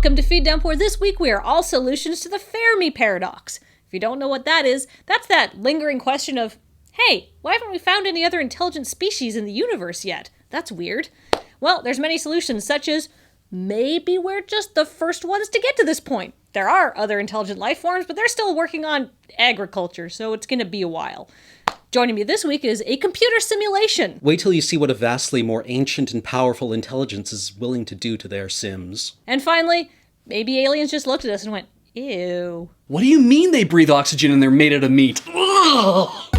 Welcome to Feed Dump, where this week we are all solutions to the Fermi paradox. If you don't know what that is, that's that lingering question of, hey, why haven't we found any other intelligent species in the universe yet? That's weird. Well, there's many solutions, such as, maybe we're just the first ones to get to this point. There are other intelligent life forms, but they're still working on agriculture, so it's going to be a while. Joining me this week is a computer simulation. Wait till you see what a vastly more ancient and powerful intelligence is willing to do to their Sims. And finally, maybe aliens just looked at us and went, ew. What do you mean they breathe oxygen and they're made out of meat? Ugh!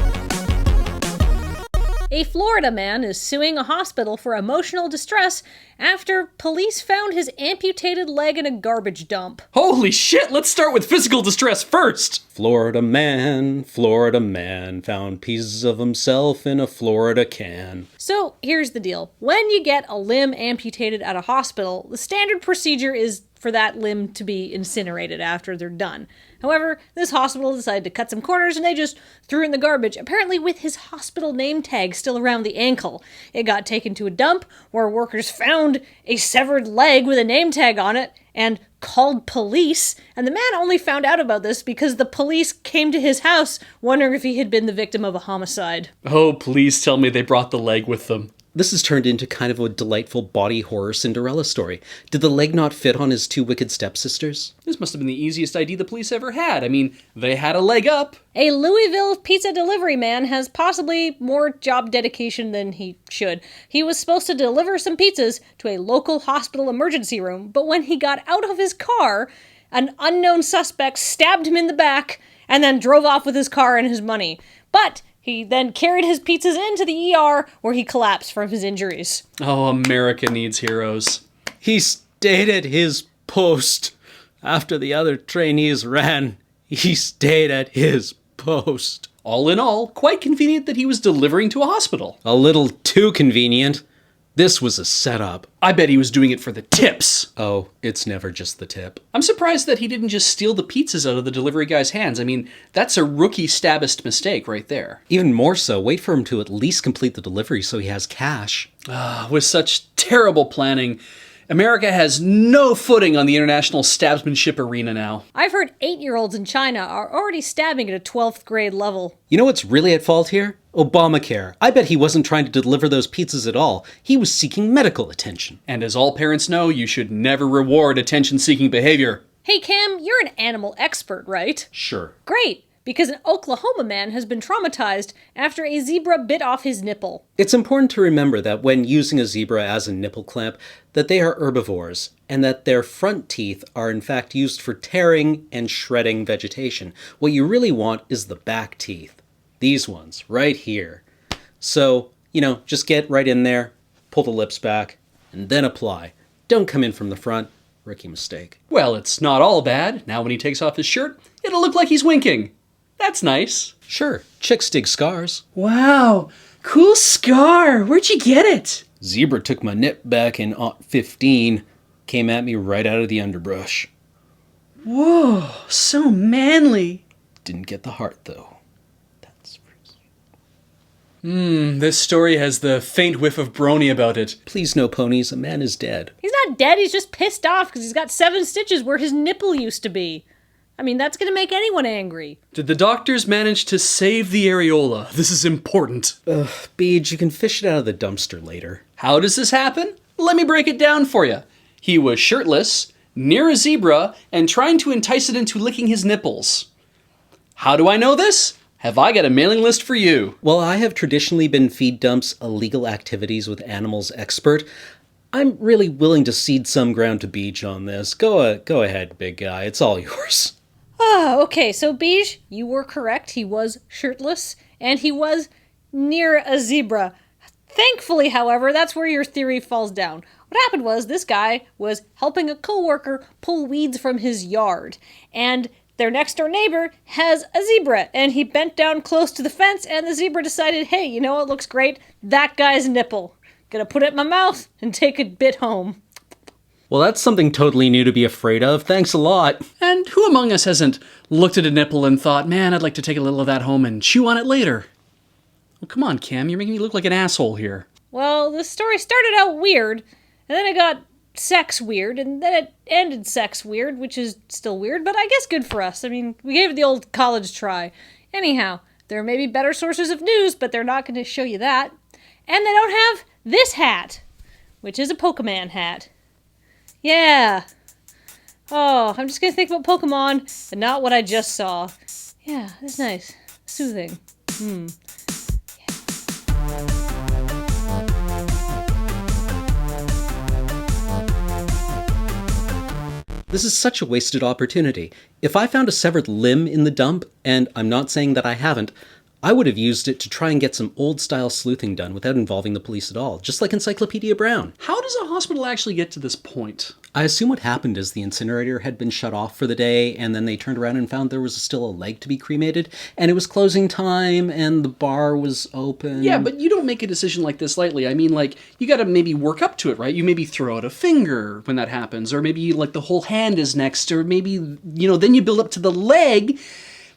A Florida man is suing a hospital for emotional distress after police found his amputated leg in a garbage dump. Holy shit, let's start with physical distress first! Florida man, found pieces of himself in a Florida can. So here's the deal. When you get a limb amputated at a hospital, the standard procedure is for that limb to be incinerated after they're done. However, this hospital decided to cut some corners and they just threw it in the garbage, apparently with his hospital name tag still around the ankle. It got taken to a dump where workers found a severed leg with a name tag on it and called police, and the man only found out about this because the police came to his house wondering if he had been the victim of a homicide. Oh, please tell me they brought the leg with them. This has turned into kind of a delightful body horror Cinderella story. Did the leg not fit on his two wicked stepsisters? This must have been the easiest ID the police ever had. I mean, they had a leg up. A Louisville pizza delivery man has possibly more job dedication than he should. He was supposed to deliver some pizzas to a local hospital emergency room, but when he got out of his car, an unknown suspect stabbed him in the back and then drove off with his car and his money. But he then carried his pizzas into the ER where he collapsed from his injuries. Oh, America needs heroes. He stayed at his post. After the other trainees ran, he stayed at his post. All in all, quite convenient that he was delivering to a hospital. A little too convenient. This was a setup. I bet he was doing it for the tips. Oh, it's never just the tip. I'm surprised that he didn't just steal the pizzas out of the delivery guy's hands. I mean, that's a rookie stabbist mistake right there. Even more so, wait for him to at least complete the delivery so he has cash. With such terrible planning, America has no footing on the international stabsmanship arena now. I've heard 8-year-olds in China are already stabbing at a 12th grade level. You know what's really at fault here? Obamacare. I bet he wasn't trying to deliver those pizzas at all. He was seeking medical attention. And as all parents know, you should never reward attention-seeking behavior. Hey Cam, you're an animal expert, right? Sure. Great, because an Oklahoma man has been traumatized after a zebra bit off his nipple. It's important to remember that when using a zebra as a nipple clamp, that they are herbivores, and that their front teeth are in fact used for tearing and shredding vegetation. What you really want is the back teeth. These ones, right here. So, just get right in there, pull the lips back, and then apply. Don't come in from the front. Rookie mistake. Well, it's not all bad. Now when he takes off his shirt, it'll look like he's winking. That's nice. Sure, chicks dig scars. Wow, cool scar. Where'd you get it? Zebra took my nip back in 15. Came at me right out of the underbrush. Whoa, so manly. Didn't get the heart, though. This story has the faint whiff of brony about it. Please no ponies, a man is dead. He's not dead, he's just pissed off because he's got 7 stitches where his nipple used to be. I mean, that's gonna make anyone angry. Did the doctors manage to save the areola? This is important. Beej, you can fish it out of the dumpster later. How does this happen? Let me break it down for you. He was shirtless, near a zebra, and trying to entice it into licking his nipples. How do I know this? Have I got a mailing list for you? Well, I have traditionally been Feed Dump's illegal activities with animals expert. I'm really willing to cede some ground to Beej on this. Go ahead, big guy. It's all yours. Okay, so Beej, you were correct. He was shirtless, and he was near a zebra. Thankfully, however, that's where your theory falls down. What happened was this guy was helping a coworker pull weeds from his yard, and their next door neighbor has a zebra, and he bent down close to the fence, and the zebra decided, hey, you know what looks great? That guy's nipple. Gonna put it in my mouth and take a bit home. Well, that's something totally new to be afraid of. Thanks a lot. And who among us hasn't looked at a nipple and thought, man, I'd like to take a little of that home and chew on it later? Well, come on, Cam, you're making me look like an asshole here. Well, the story started out weird, and then it got sex weird, and then it ended sex weird, which is still weird, but I guess good for us. I mean, we gave it the old college try. Anyhow, there may be better sources of news, but they're not going to show you that. And they don't have this hat, which is a Pokemon hat. Yeah. Oh, I'm just going to think about Pokemon and not what I just saw. Yeah, it's nice. Soothing. This is such a wasted opportunity. If I found a severed limb in the dump, and I'm not saying that I haven't, I would have used it to try and get some old-style sleuthing done without involving the police at all, just like Encyclopedia Brown. How does a hospital actually get to this point? I assume what happened is the incinerator had been shut off for the day, and then they turned around and found there was still a leg to be cremated, and it was closing time, and the bar was open. Yeah, but you don't make a decision like this lightly. I mean, like, you gotta maybe work up to it, right? You maybe throw out a finger when that happens, or maybe, like, the whole hand is next, or maybe, then you build up to the leg,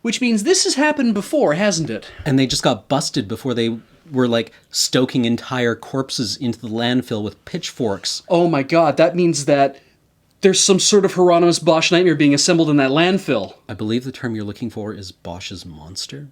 which means this has happened before, hasn't it? And they just got busted before they were, like, stoking entire corpses into the landfill with pitchforks. Oh my god, that means that there's some sort of Hieronymus Bosch nightmare being assembled in that landfill. I believe the term you're looking for is Bosch's monster.